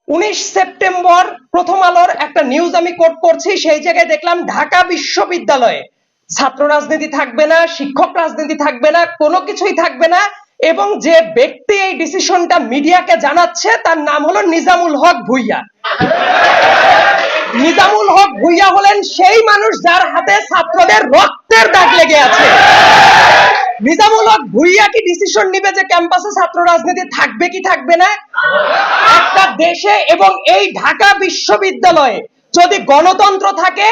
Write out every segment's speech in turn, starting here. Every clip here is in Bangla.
19 সেপ্টেম্বর প্রথম আলোর একটা নিউজ আমি কোট করছি, সেই জায়গায় দেখলাম ঢাকা বিশ্ববিদ্যালয়ে ছাত্র রাজনীতি থাকবে না, শিক্ষক রাজনীতি থাকবে না, কোনো কিছুই থাকবে না। এবং যে ব্যক্তি এই ডিসিশনটা মিডিয়াকে জানাচ্ছে তার নাম হলো নিজামুল হক ভুইয়া। নিজামুল হক ভুইয়া হলেন সেই মানুষ যার হাতে ছাত্রদের রক্তের দাগ লেগে আছে। নিজামুল হক ভুইয়া কি ডিসিশন নিবে যে ক্যাম্পাসে ছাত্র রাজনীতি থাকবে কি থাকবে না? একটা দেশে এবং এই ঢাকা বিশ্ববিদ্যালয়ে যদি গণতন্ত্র থাকে,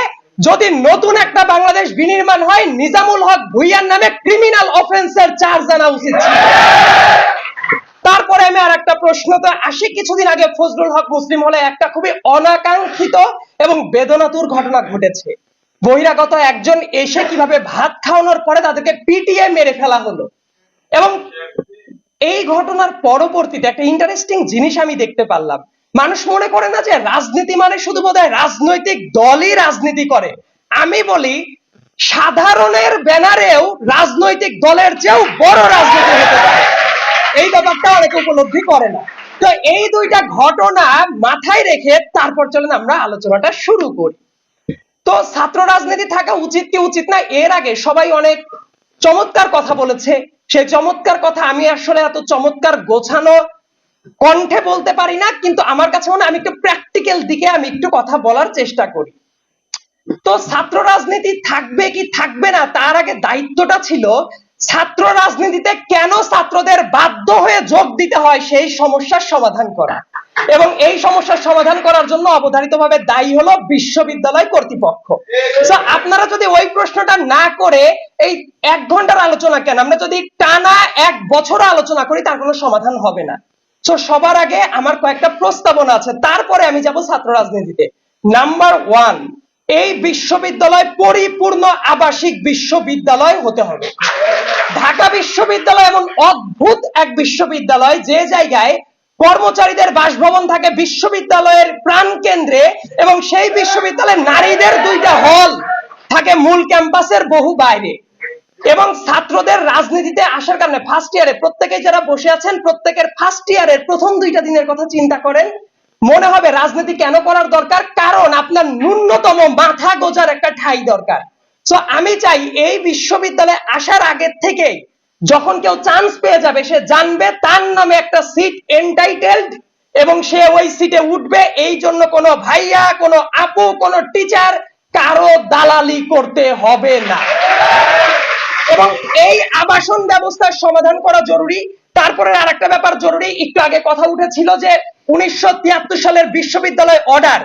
যদি নতুন একটা বাংলাদেশ বিনির্মাণ হয়, নিজামুল হক ভুইয়ার নামে ক্রিমিনাল অফেন্সের চার্জ আনা উচিত ছিল। তারপরে আমি আর একটা প্রশ্নতে আসি। কিছুদিন আগে ফজলুল হক মুসলিম হলে একটা খুবই অনাকাঙ্ক্ষিত এবং বেদনাতুর ঘটনা ঘটেছে। বহিরাগত একজন এসে কিভাবে ভাত খাওয়ানোর পরে তাদেরকে পিটিয়ে মেরে ফেলা হলো। এবং এই ঘটনার পরবর্তীতে একটা ইন্টারেস্টিং জিনিস আমি দেখতে পারলাম। মানুষ মনে করে না যে রাজনীতি মানে শুধু বোধহয় রাজনৈতিক দলই রাজনীতি করে। আমি বলি সাধারণের ব্যানারেও রাজনৈতিক দলের চেয়েও বড় রাজনীতি হতে পারে। এই ব্যাপারটা অনেকে উপলব্ধি করে না। তো এই দুইটা ঘটনা মাথায় রেখে তারপর চলেন আমরা আলোচনাটা শুরু করি। তো ছাত্র রাজনীতি থাকা উচিত কি উচিত না, এর আগে সবাই অনেক চমৎকার কথা বলেছে। সেই চমৎকার কথা আমি আসলে এত চমৎকার গোছানো কণ্ঠে বলতে পারি না, কিন্তু আমার কাছে মনে হয় আমি একটু প্র্যাকটিক্যাল দিকে আমি একটু কথা বলার চেষ্টা করি। তো ছাত্র রাজনীতি থাকবে কি থাকবে না, তার আগে দায়িত্বটা ছিল ছাত্র রাজনীতিতে কেন ছাত্রদের বাধ্য হয়ে যোগ দিতে হয় সেই সমস্যার সমাধান করা। এবং এই সমস্যার সমাধান করার জন্য অবধারিতভাবে দায়ী হলো বিশ্ববিদ্যালয় কর্তৃপক্ষ। আপনারা যদি ওই প্রশ্নটা না করে এই 1 ঘন্টার আলোচনা কেন, আমরা যদি টানা 1 বছর আলোচনা করি তার কোনো সমাধান হবে না। সবার আগে আমার কয়েকটা প্রস্তাবনা আছে, তারপরে আমি যাব ছাত্র রাজনীতিতে। নাম্বার 1, এই বিশ্ববিদ্যালয় পরিপূর্ণ আবাসিক বিশ্ববিদ্যালয় হতে হবে। ঢাকা বিশ্ববিদ্যালয় এমন অদ্ভুত এক বিশ্ববিদ্যালয় যে জায়গায় কর্মচারীদের বাসভবন থাকে বিশ্ববিদ্যালয়ের প্রাণ কেন্দ্রে, এবং সেই বিশ্ববিদ্যালয়ে নারীদের 2টা হল থাকে মূল ক্যাম্পাসের বহু বাইরে। এবং ছাত্রদের রাজনীতিতে আসার কারণে ফার্স্ট ইয়ারে প্রত্যেকেই যারা বসে আছেন প্রত্যেকের ফার্স্ট ইয়ারের প্রথম 2টা দিনের কথা চিন্তা করেন। মনে হবে রাজনীতি কেন করার দরকার, কারণ আপনার ন্যূনতম মাথা গোজার একটা ঠাঁই দরকার। আমি চাই এই বিশ্ববিদ্যালয়ে আসার আগের থেকেই যখন কেউ চান্স পেয়ে যাবে সে জানবে তার নামে একটা সিট এন্টাইটেলড, এবং সে ওই সিটে উঠবে। এই জন্য কোনো ভাইয়া, কোনো আপু, কোনো টিচার কারো দালালি করতে হবে না। এবং এই আবাসন ব্যবস্থার সমাধান করা জরুরি। তারপরে আরেকটা ব্যাপার জরুরি, একটু আগে কথা উঠেছিল যে 1973 সালের বিশ্ববিদ্যালয় অর্ডার।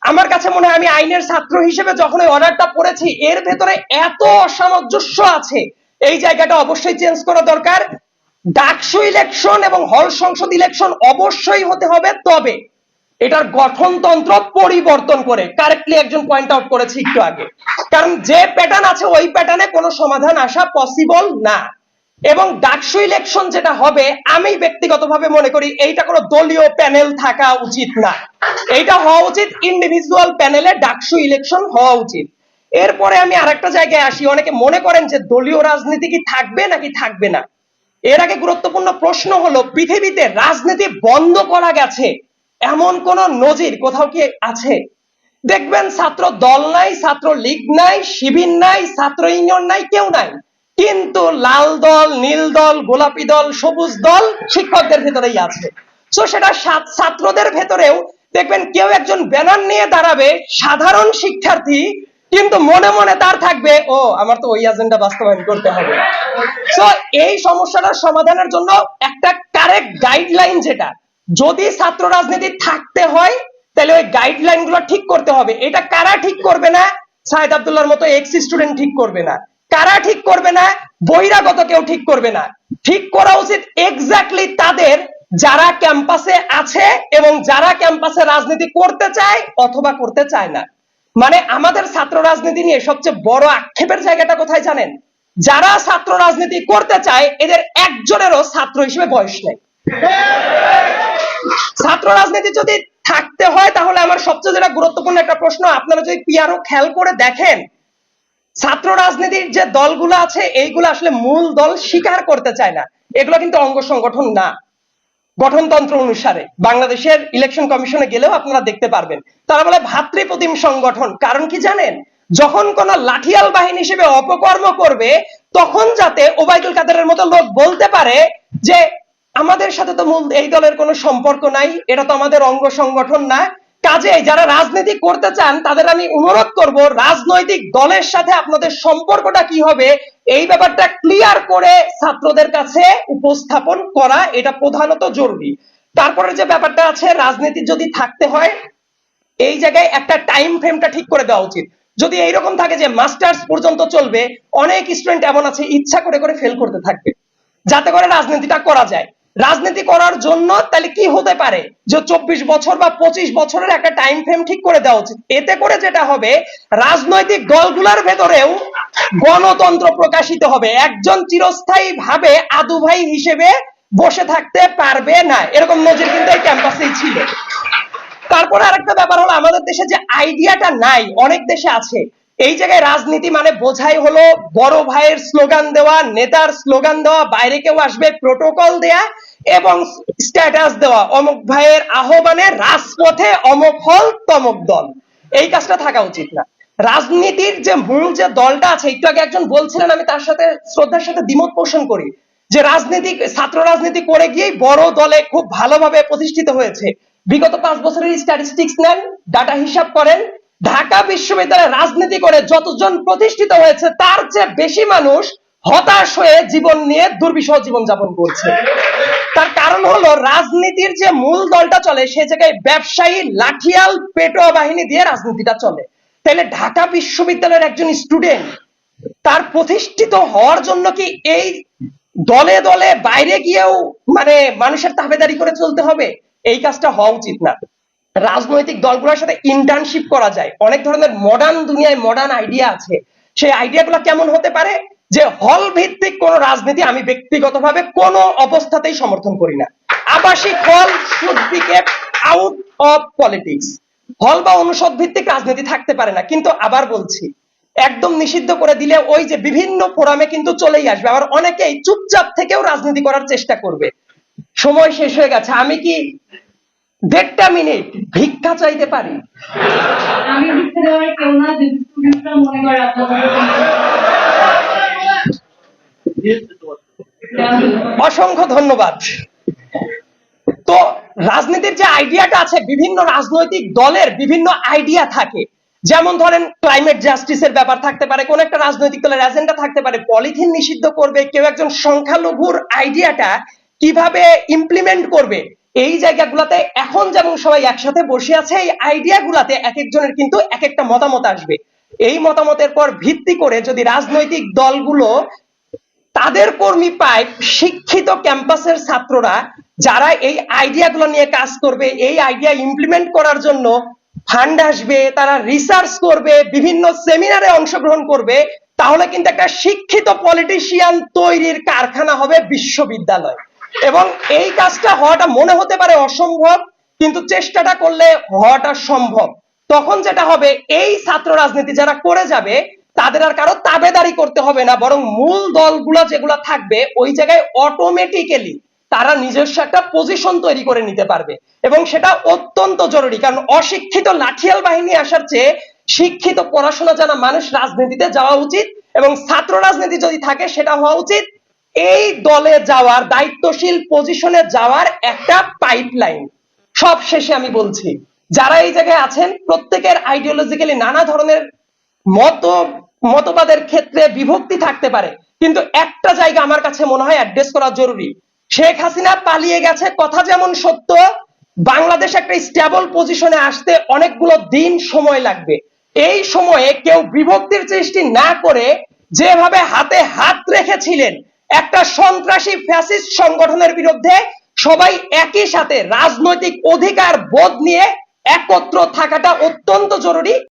আমার কাছে মনে হয় আমি আইনের ছাত্র হিসেবে যখন ওই অর্ডারটা পড়েছি এর ভেতরে এত অসামঞ্জস্য আছে, এই জায়গাটা অবশ্যই চেঞ্জ করা দরকার। ডাকসু ইলেকশন এবং হল সংসদ ইলেকশন অবশ্যই হতে হবে, তবে এটার গঠনতন্ত্র পরিবর্তন করে। কারেক্টলি একজন পয়েন্ট আউট করেছে একটু আগে, কারণ যে প্যাটার্ন আছে ওই প্যাটার্নে কোনো সমাধান আসা পসিবল না। এবং ডাকসু ইলেকশন যেটা হবে, আমি ব্যক্তিগতভাবে মনে করি এইটা কোনো দলীয় প্যানেল থাকা উচিত না। এইটা হওয়া উচিত ইন্ডিভিজুয়াল প্যানেলে ডাকসু ইলেকশন হওয়া উচিত। এরপরে আমি আরেকটা জায়গায় আসি। অনেকে মনে করেন যে দলীয় রাজনীতি কি থাকবে নাকি থাকবে না। এর আগে গুরুত্বপূর্ণ প্রশ্ন হলো, পৃথিবীতে রাজনীতি বন্ধ করা গেছে এমন কোন নজির কোথাও কি আছে? দেখবেন ছাত্র দল নাই, ছাত্র লীগ নাই, শিবির নাই, ছাত্র ইউনিয়ন নাই, কেউ নাই, কিন্তু লাল দল, নীল দল, গোলাপি দল, সবুজ দল শিক্ষকদের ভেতরেই আছে। সেটা ছাত্রদের ভেতরেও দেখবেন কেউ একজন ব্যানার নিয়ে দাঁড়াবে সাধারণ শিক্ষার্থী, কিন্তু মনে মনে তার থাকবে ও আমার তো ওই এজেন্ডা বাস্তবায়ন করতে হবে। এই সমস্যাটার সমাধানের জন্য একটা কারেক্ট গাইডলাইন, যেটা যদি ছাত্র রাজনীতি থাকতে হয় তাহলে ওই গাইডলাইন গুলো ঠিক করতে হবে। এটা কারা ঠিক করবে না? সাইদ আব্দুল্লাহর মতো এক্স স্টুডেন্ট ঠিক করবে না। কারা ঠিক করবে না? বহিরাগত কেউ ঠিক করবে না। ঠিক করা উচিত এক্স্যাক্টলি তাদের যারা ক্যাম্পাসে আছে এবং যারা ক্যাম্পাসে রাজনীতি করতে চায় অথবা করতে চায় না। মানে আমাদের ছাত্র রাজনীতি নিয়ে সবচেয়ে বড় আক্ষেপের জায়গাটা কোথায় জানেন? যারা ছাত্র রাজনীতি করতে চায় এদের একজনেরও ছাত্র হিসেবে বয়স নেই। ছাত্র রাজনীতি যদি থাকতে হয় তাহলে আমার সবচেয়ে যেটা গুরুত্বপূর্ণ একটা প্রশ্ন, আপনারা যদি পিআরও খেয়াল করে দেখেন, ছাত্র রাজনীতির যে দলগুলো আছে এইগুলো আসলে মূল দল স্বীকার করতে চায় না। এগুলো কিন্তু অঙ্গ সংগঠন না। গঠনতন্ত্র অনুসারে বাংলাদেশের ইলেকশন কমিশনে গেলেও আপনারা দেখতে পারবেন। তারা বলে ভাতৃপ্রতিম সংগঠন। কারণ কি জানেন? যখন কোন লাঠিয়াল বাহিনী হিসেবে অপকর্ম করবে, তখন যাতে ওবায়দুল কাদেরের মতো লোক বলতে পারে যে আমাদের সাথে তো মূল এই দলের কোনো সম্পর্ক নাই, এটা তো আমাদের অঙ্গ সংগঠন না। কাজেই যারা রাজনীতি করতে চান তাদের আমি অনুরোধ করব, রাজনৈতিক দলের সাথে আপনাদের সম্পর্কটা কি হবে এই ব্যাপারটা ক্লিয়ার করে ছাত্রদের কাছে উপস্থাপন করা, এটা প্রধানত জরুরি। তারপরে যে ব্যাপারটা আছে, রাজনীতি যদি থাকতে হয় এই জায়গায় একটা টাইম ফ্রেমটা ঠিক করে দেওয়া উচিত। যদি এইরকম থাকে যে মাস্টার্স পর্যন্ত চলবে, অনেক স্টুডেন্ট এমন আছে ইচ্ছা করে করে ফেল করতে থাকবে, যাতে করে রাজনীতিটা করা যায়। রাজনীতি করার জন্য তাহলে কি হতে পারে যে 24 বছর বা 25 বছরের একটা টাইম ফ্রেম ঠিক করে দেওয়া উচিত। এতে করে যেটা হবে, রাজনৈতিক দলগুলোর ভেতরেও গণতন্ত্র প্রকাশিত হবে। একজন চিরস্থায়ী ভাবে আদু ভাই হিসেবে বসে থাকতে পারবে না, এরকম নজির কিন্তু এই ক্যাম্পাসেই ছিল। তারপরে আরেকটা ব্যাপার হলো, আমাদের দেশে যে আইডিয়াটা নাই, অনেক দেশে আছে। এই জায়গায় রাজনীতি মানে বোঝাই হলো বড় ভাইয়ের স্লোগান দেওয়া, নেতার স্লোগান দেওয়া, বাইরে কেউ আসবে প্রোটোকল দেয়া এবং স্ট্যাটাস দেওয়া, অমুক ভাইয়ের আহ্বানে রাজপথে অমুক হল তমুক দল। এই কাজটা থাকা উচিত না। রাজনীতির যে মূল যে দলটা আছে, একটু আগে একজন বলছিলেন, আমি তার সাথে শ্রদ্ধার সাথে দ্বিমত পোষণ করি, যে রাজনীতি ছাত্র রাজনীতি করে গিয়েই বড় দলে খুব ভালোভাবে প্রতিষ্ঠিত হয়েছে। বিগত 5 বছরের স্ট্যাটিস্টিক্স নেন, ডাটা হিসাব করেন, ঢাকা বিশ্ববিদ্যালয়ে রাজনীতি করে যতজন প্রতিষ্ঠিত হয়েছে তার চেয়ে বেশি মানুষ হতাশ হয়ে জীবন নিয়ে দুর্বিষহ জীবন যাপন করছে। তার কারণ হলো, রাজনীতির যে মূল দলটা চলে সে জায়গায় ব্যবসায়ী লাঠিয়াল পেটোয়া বাহিনী দিয়ে রাজনীতিটা চলে। তাহলে ঢাকা বিশ্ববিদ্যালয়ের একজন স্টুডেন্ট তার প্রতিষ্ঠিত হওয়ার জন্য কি এই দলে দলে বাইরে গিয়েও মানে মানুষের তাবেদারি করে চলতে হবে? এই কাজটা হওয়া উচিত না। রাজনৈতিক দলগুলোর সাথে ইন্টার্নশিপ করা যায়। অনেক ধরনের মডার্ন দুনিয়ায় মডার্ন আইডিয়া আছে। সেই আইডিয়াগুলো কেমন হতে পারে? যে হল ভিত্তিক কোন রাজনীতি আমি ব্যক্তিগতভাবে কোন অবস্থাতেই সমর্থন করি না। আবাসিক হল should be kept out of politics. হল বা অনুষদ ভিত্তিক রাজনীতি থাকতে পারে না। কিন্তু আবার বলছি, একদম নিষিদ্ধ করে দিলে ওই যে বিভিন্ন ফোরামে কিন্তু চলেই আসবে। আবার অনেকেই চুপচাপ থেকেও রাজনীতি করার চেষ্টা করবে। সময় শেষ হয়ে গেছে, আমি কি 1.5 মিনিট ভিক্ষা চাইতে পারি? আমি ভিক্ষা দেওয়ার কেউ না, যদি স্টুডেন্টরা মনে করে অসংখ্য ধন্যবাদ। তো রাজনীতির যে আইডিয়াটা আছে, বিভিন্ন রাজনৈতিক দলের বিভিন্ন আইডিয়া থাকে। যেমন ধরেন ক্লাইমেট জাস্টিসের ব্যাপার থাকতে পারে, কোন একটা রাজনৈতিক দলের এজেন্ডা থাকতে পারে, পলিথিন নিষিদ্ধ করবে, কেউ একজন সংখ্যালঘুর আইডিয়াটা কিভাবে ইমপ্লিমেন্ট করবে। এই জায়গাগুলোতে এখন যেমন সবাই একসাথে বসে আছে, এই আইডিয়াগুলোতে এক একজনের কিন্তু এক একটা মতামত আসবে। এই মতামতের পর ভিত্তি করে যদি রাজনৈতিক দলগুলো তাদের কর্মী পায়, শিক্ষিত ক্যাম্পাসের ছাত্ররা যারা এই আইডিয়াগুলো নিয়ে কাজ করবে, এই আইডিয়া ইমপ্লিমেন্ট করার জন্য ফান্ড আসবে, তারা রিসার্চ করবে, বিভিন্ন সেমিনারে অংশগ্রহণ করবে, তাহলে কিন্তু একটা শিক্ষিত পলিটিশিয়ান তৈরির কারখানা হবে বিশ্ববিদ্যালয়। এবং এই কাজটা হওয়াটা মনে হতে পারে অসম্ভব, কিন্তু চেষ্টাটা করলে হওয়াটা সম্ভব। তখন যেটা হবে, এই ছাত্র রাজনীতি যারা করে যাবে তাদের আর কারো তাবেদারি করতে হবে না, বরং মূল দলগুলো যেগুলো থাকবে ওই জায়গায় অটোমেটিক্যালি তারা নিজস্ব একটা পজিশন তৈরি করে নিতে পারবে। এবং সেটা অত্যন্ত জরুরি, কারণ অশিক্ষিত লাঠিয়াল বাহিনী আসার চেয়ে শিক্ষিত পড়াশোনা জানা মানুষ রাজনীতিতে যাওয়া উচিত। এবং ছাত্র রাজনীতি যদি থাকে সেটা হওয়া উচিত এই দলে যাওয়ার, দায়িত্বশীল পজিশনে যাওয়ার একটা পাইপলাইন। সব শেষে আমি বলছি, যারা এই জায়গায় আছেন প্রত্যেকের আইডিওলজিক্যালি নানা ধরনের মতবাদের ক্ষেত্রে বিভক্তি থাকতে পারে, কিন্তু একটা জায়গা আমার কাছে মনে হয় অ্যাড্রেস করা জরুরি। শেখ হাসিনা পালিয়ে গেছে, কথা যেমন সত্য, বাংলাদেশ একটা স্টেবল পজিশনে আসতে অনেকগুলো দিন সময় লাগবে। এই সময়ে কেউ বিভক্তির সৃষ্টি না করে যেভাবে হাতে হাত রেখেছিলেন একটা সন্ত্রাসী ফ্যাসিস্ট সংগঠনের বিরুদ্ধে, সবাই একই সাথে রাজনৈতিক অধিকার বোধ নিয়ে একত্র থাকাটা অত্যন্ত জরুরি।